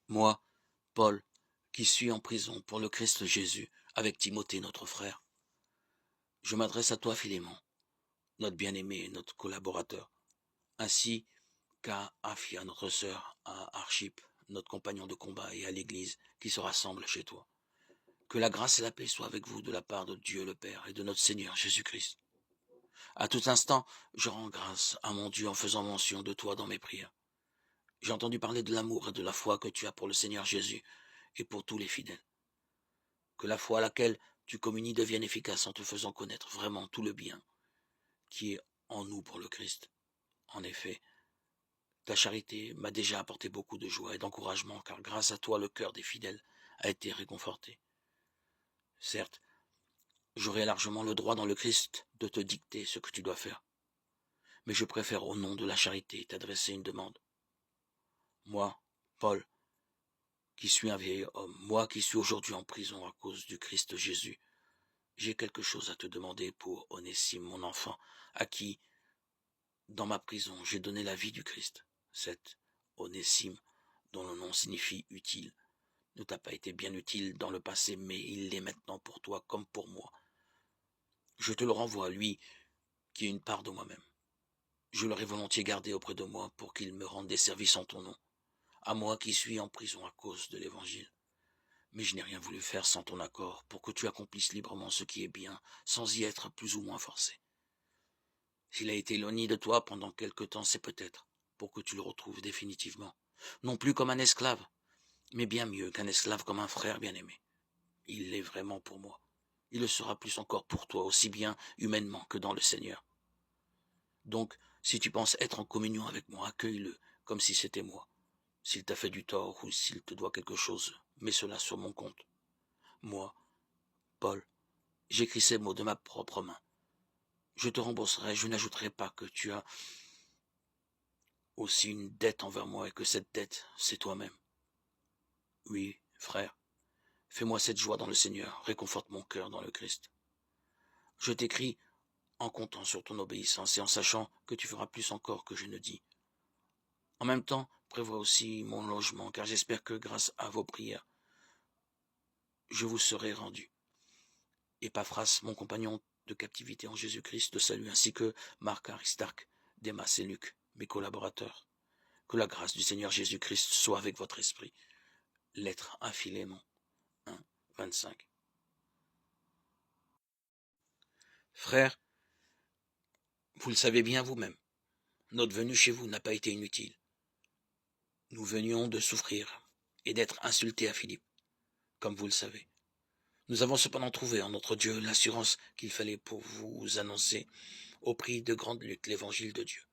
Moi, Paul, qui suis en prison pour le Christ Jésus, avec Timothée notre frère, je m'adresse à toi, Philémon, notre bien-aimé et notre collaborateur, ainsi qu'à Aphia, notre sœur, à Archip, notre compagnon de combat, et à l'Église qui se rassemble chez toi. Que la grâce et la paix soient avec vous de la part de Dieu le Père et de notre Seigneur Jésus-Christ. À tout instant, je rends grâce à mon Dieu en faisant mention de toi dans mes prières. J'ai entendu parler de l'amour et de la foi que tu as pour le Seigneur Jésus et pour tous les fidèles. Que la foi à laquelle tu communies devienne efficace en te faisant connaître vraiment tout le bien qui est en nous pour le Christ. En effet, ta charité m'a déjà apporté beaucoup de joie et d'encouragement, car grâce à toi, le cœur des fidèles a été réconforté. Certes, j'aurai largement le droit dans le Christ de te dicter ce que tu dois faire, mais je préfère au nom de la charité t'adresser une demande. Moi, Paul, qui suis un vieil homme, moi qui suis aujourd'hui en prison à cause du Christ Jésus, j'ai quelque chose à te demander pour Onésime, mon enfant, à qui, dans ma prison, j'ai donné la vie du Christ. Cet Onésime, dont le nom signifie utile, ne t'a pas été bien utile dans le passé, mais il l'est maintenant pour toi comme pour moi. Je te le renvoie, lui, qui est une part de moi-même. Je l'aurais volontiers gardé auprès de moi pour qu'il me rende des services en ton nom, à moi qui suis en prison à cause de l'Évangile. Mais je n'ai rien voulu faire sans ton accord, pour que tu accomplisses librement ce qui est bien, sans y être plus ou moins forcé. S'il a été éloigné de toi pendant quelque temps, c'est peut-être pour que tu le retrouves définitivement, non plus comme un esclave, mais bien mieux qu'un esclave comme un frère bien-aimé. Il l'est vraiment pour moi. Il le sera plus encore pour toi, aussi bien humainement que dans le Seigneur. Donc, si tu penses être en communion avec moi, accueille-le comme si c'était moi. S'il t'a fait du tort ou s'il te doit quelque chose, mets cela sur mon compte. Moi, Paul, j'écris ces mots de ma propre main. Je te rembourserai, je n'ajouterai pas que tu as aussi une dette envers moi et que cette dette, c'est toi-même. Oui, frère, fais-moi cette joie dans le Seigneur, réconforte mon cœur dans le Christ. Je t'écris en comptant sur ton obéissance et en sachant que tu feras plus encore que je ne dis. En même temps, prévois aussi mon logement, car j'espère que grâce à vos prières, je vous serai rendu. Épaphras, mon compagnon de captivité en Jésus-Christ, te salue, ainsi que Marc, Aristarque, Démas et Luc, mes collaborateurs. Que la grâce du Seigneur Jésus-Christ soit avec votre esprit. Lettre à Philémon 1, 25. Frères, vous le savez bien vous-même, notre venue chez vous n'a pas été inutile. Nous venions de souffrir et d'être insultés à Philippe, comme vous le savez. Nous avons cependant trouvé en notre Dieu l'assurance qu'il fallait pour vous annoncer, au prix de grandes luttes, l'évangile de Dieu.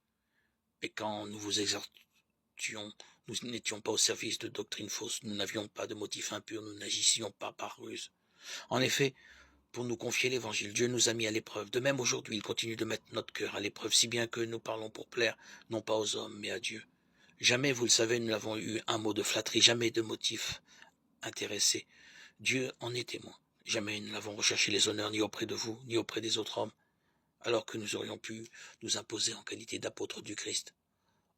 Et quand nous vous exhortions, nous n'étions pas au service de doctrines fausses, nous n'avions pas de motifs impurs, nous n'agissions pas par ruse. En effet, pour nous confier l'évangile, Dieu nous a mis à l'épreuve. De même aujourd'hui, il continue de mettre notre cœur à l'épreuve, si bien que nous parlons pour plaire, non pas aux hommes, mais à Dieu. Jamais, vous le savez, nous n'avons eu un mot de flatterie, jamais de motif intéressé. Dieu en est témoin. Jamais nous n'avons recherché les honneurs ni auprès de vous, ni auprès des autres hommes, alors que nous aurions pu nous imposer en qualité d'apôtres du Christ.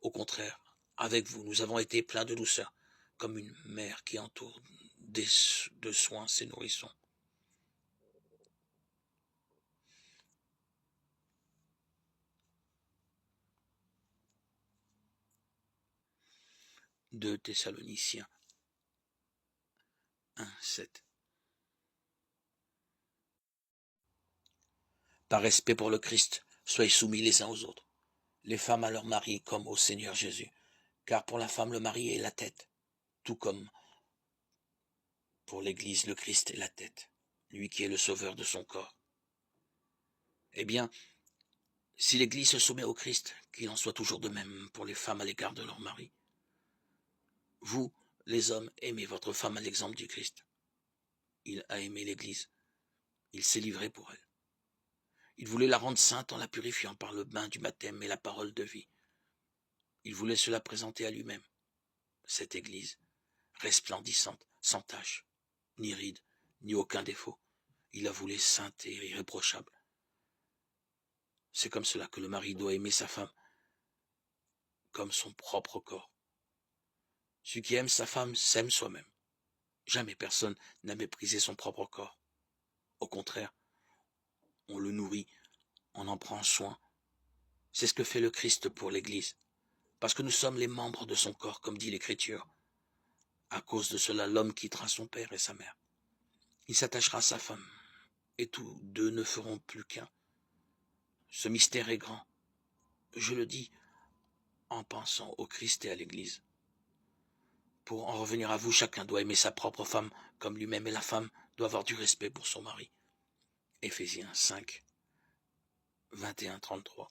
Au contraire, avec vous, nous avons été pleins de douceur, comme une mère qui entoure de soins ses nourrissons. Deux Thessaloniciens 1, 7. Par respect pour le Christ, soyez soumis les uns aux autres, les femmes à leur mari comme au Seigneur Jésus, car pour la femme le mari est la tête, tout comme pour l'Église le Christ est la tête, lui qui est le sauveur de son corps. Eh bien, si l'Église se soumet au Christ, qu'il en soit toujours de même pour les femmes à l'égard de leur mari. Vous, les hommes, aimez votre femme à l'exemple du Christ. Il a aimé l'Église, il s'est livré pour elle. Il voulait la rendre sainte en la purifiant par le bain du baptême et la parole de vie. Il voulait se la présenter à lui-même, cette Église, resplendissante, sans tache, ni ride, ni aucun défaut. Il la voulait sainte et irréprochable. C'est comme cela que le mari doit aimer sa femme, comme son propre corps. Celui qui aime sa femme s'aime soi-même. Jamais personne n'a méprisé son propre corps. Au contraire, on le nourrit, on en prend soin. C'est ce que fait le Christ pour l'Église. Parce que nous sommes les membres de son corps, comme dit l'Écriture. À cause de cela, l'homme quittera son père et sa mère. Il s'attachera à sa femme, et tous deux ne feront plus qu'un. Ce mystère est grand. Je le dis en pensant au Christ et à l'Église. Pour en revenir à vous, chacun doit aimer sa propre femme comme lui-même, et la femme doit avoir du respect pour son mari. Éphésiens 5, 21-33.